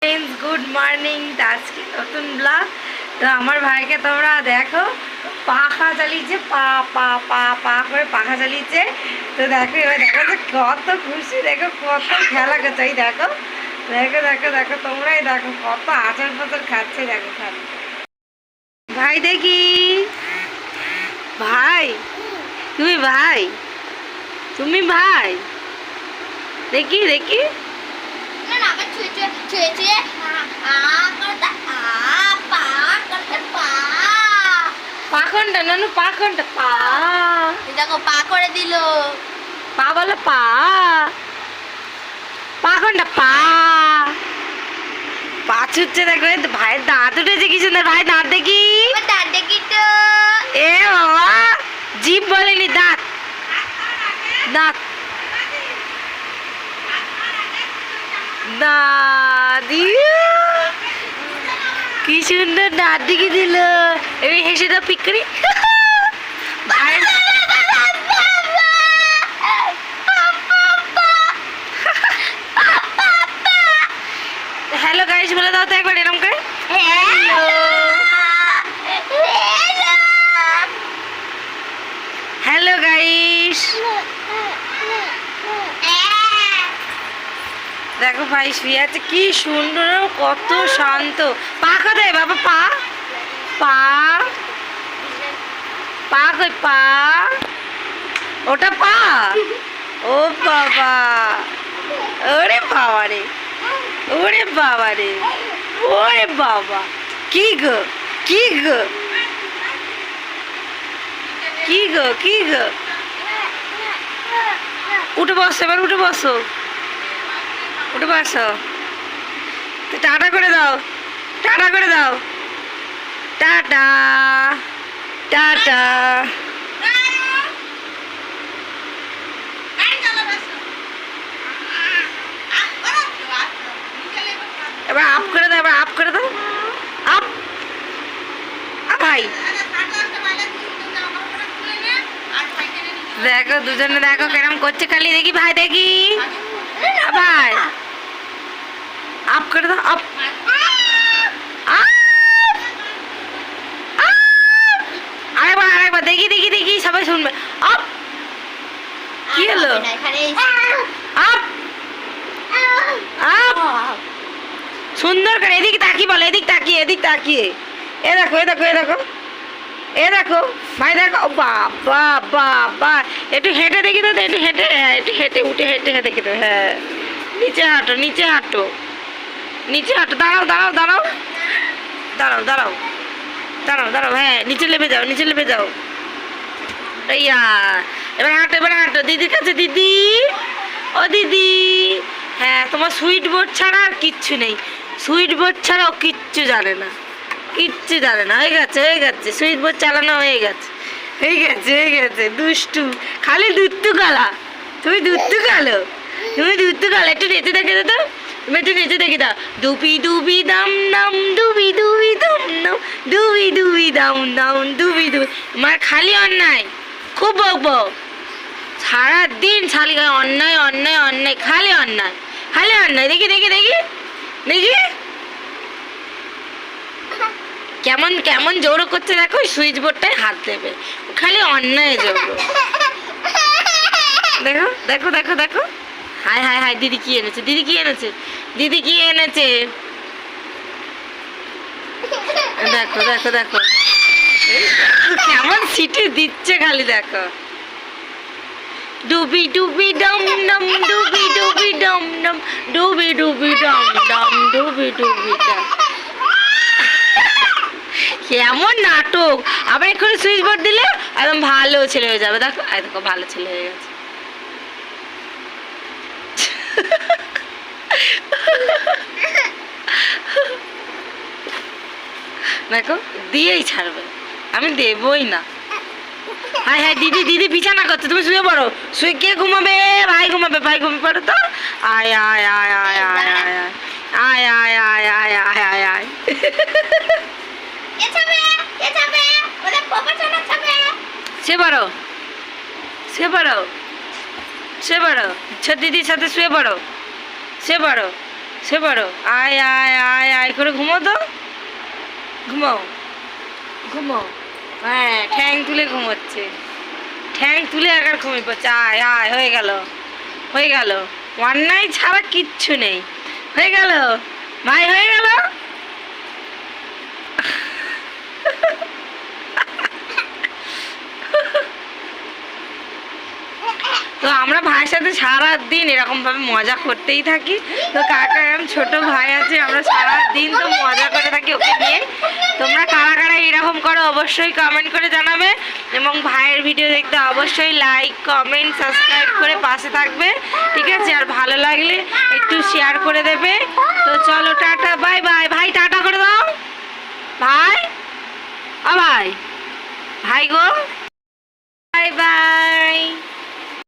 Friends good morning. আজকে নতুন blog. তো আমার ভাইকে তোমরা দেখো পাখা চালিয়েছে, পা পা পা পা করে পাখা চালিয়েছে। তো দেখো এবার দেখো যে কত খুশি, দেখো কত খেলা করছে। এই দেখো দেখো দেখো দেখো তোমরাই দেখো কত আচার পাচার খাচ্ছে। দেখো খালি ভাই দেখি, ভাই তুমি ভাই, তুমি ভাই দেখি দেখি পাখনটা নানু, পাখনটা পা দেখো পা করে দিল। পা বলো, পা পাখনটা পা পা ছুটছে। দেখো ভাইয়ের দাঁত উঠেছে কি সুন্দর। ভাই দাঁত দেখি, দাঁত দেখি তো। এ বাবা জিভ বলেনি, দাঁত দাঁত দাদি কি সুন্দর দাঁত দিকে দিল। এই হেসে দাও পিক করি। হ্যালো গাইস বলে দাও তো একবার এরকম করে। Hello guys. দেখো ভাই শুয়ে আছে, কি সুন্দর, কত শান্ত। পা কোথায় বাবা? পা পা পা কই? পা ওটা পা। ও বাবা, ওরে বাবা রে, ওরে বাবা রে, ওরে বাবা, কি গো কি গো কি গো কি গো। উঠে বসো এবার, উঠে বসো, উঠে বসো। টাটা করে দাও, টাটা করে দাও, টাটা টাটা। এবার আপ করে দাও, এবার আপ করে দাও, আপ। ভাই দেখো দুজনে দেখো কেরম করছে, খালি দেখি ভাই দেখি। ভাই আপ করে দাও, আপ আরেকবার আরেকবার দেখি দেখি দেখি, সবাই শুনবে। আপ কি হলো? আপ আপ সুন্দর করে এদিকে তাকিয়ে বলো, এদিক তাকিয়ে, এদিক তাকিয়ে। এ দেখো এ দেখো এ দেখো এ দেখো ভাই দেখো। বাবা বাবা, একটু হেঁটে দেখি তো, একটু হেঁটে, হ্যাঁ একটু হেঁটে, উঠে হেঁটে হেঁটে দেখি তো। হ্যাঁ নিচে হাঁটো, নিচে হাঁটো, নিচে হাঁটো। দাঁড়াও দাঁড়াও দাঁড়াও দাঁড়াও দাঁড়াও দাঁড়াও দাঁড়াও। হ্যাঁ নিচে নেমে যাও, নিচে নেমে যাও। ইয়া এবার হাঁটো, এবার হাঁটো দিদির কাছে। দিদি ও দিদি, হ্যাঁ তোমার সুইট বোর্ড ছাড়া আর কিচ্ছু নেই। সুইট বোর্ড ছাড়া ও কিচ্ছু জানে না, কিচ্ছু জানে না। হয়ে গেছে হয়ে গেছে, সুইচ বোর্ড চালানো হয়ে গেছে, হয়ে গেছে হয়ে গেছে। দুষ্টু, খালি দুত্তু গালা। তুমি দুত্তু গালো, তুমি দুত্তু গালা। একটু নেচে দেখে দাও, তুমি একটু নেচে দেখে দাও। দুবি দুবি দাম দাম, দুবি দুবি দাম দাম, দুবি দুবি দাম দাম, দুবি দুবি। আমার খালি অন্যায়, খুব বকবো সারাদিন, খালি অন্যায় অন্যায় অন্যায়, খালি অন্যায়, খালি অন্যায়। দেখি দেখি দেখি দেখি কেমন কেমন জোরও করছে। দেখো সুইচ বোর্ডটায় হাত দেবে, খালি অন্যায় জোর। দেখো দেখো দেখো দেখো। হাই হাই হাই, দিদি কি এনেছে, দিদি কি এনেছে, দিদি কি এনেছে। দেখো দেখো দেখো কেমন সিটি দিচ্ছে, খালি দেখো। ডুবি ডুবি ডম ডম, ডুবি ডুবি ডম ডম, ডুবি ডুবি ডম ডম, ডুবি ডুবি ডম। কেমন নাটক। আবার এক্ষুনি সুইচ বোর্ড দিলে একদম ভালো ছেলে হয়ে যাবে। দেখো দেখো ভালো ছেলে হয়ে গেছে। দেখো দিয়েই ছাড়বে, আমি দেবই না। হ্যাঁ হ্যাঁ দিদি, দিদি বিছানা করছে, তুমি শুয়ে পড়ো। শুয়ে কে ঘুমাবে? ভাই ঘুমাবে, ভাই ঘুমিয়ে পড়ো তো। আয় আয় আয় আয় আয় আয় আয় আয় আয় আয় আয় আয় আয়। শুয়ে পড়ো, শুয়ে পড়ো, শুয়ে পড়ো, দিদির সাথে শুয়ে পড়ো, শুয়ে পড়ো, সে পড়ো, আয় আয় আয় আয় করে ঘুমো তো, ঘুমাও ঘুমাও। হ্যাঁ, ঠ্যাং তুলে ঘুমোচ্ছে, ঠ্যাং তুলে একবার ঘুমিয়ে পড়ছে। আয় আয়, হয়ে গেল হয়ে গেল, অন্যায় ছাড়া কিচ্ছু নেই, হয়ে গেল ভাই, হয়ে গেল। তো আমরা ভাইয়ের সাথে সারাদিন এরকম ভাবে মজা করতেই থাকি। তো কাকা এরকম ছোট ভাই আছে, আমরা সারাদিন তো মজা করে থাকি ওকে নিয়ে। তোমরা কারা কারা এরকম করো অবশ্যই কমেন্ট করে জানাবে, এবং ভাইয়ের ভিডিও দেখতে অবশ্যই লাইক কমেন্ট সাবস্ক্রাইব করে পাশে থাকবে, ঠিক আছে? আর ভালো লাগলে একটু শেয়ার করে দেবে। তো চলো, টাটা বাই বাই। ভাই টাটা করে দাও, ভাই ভাই ভাই গো, বাই বাই।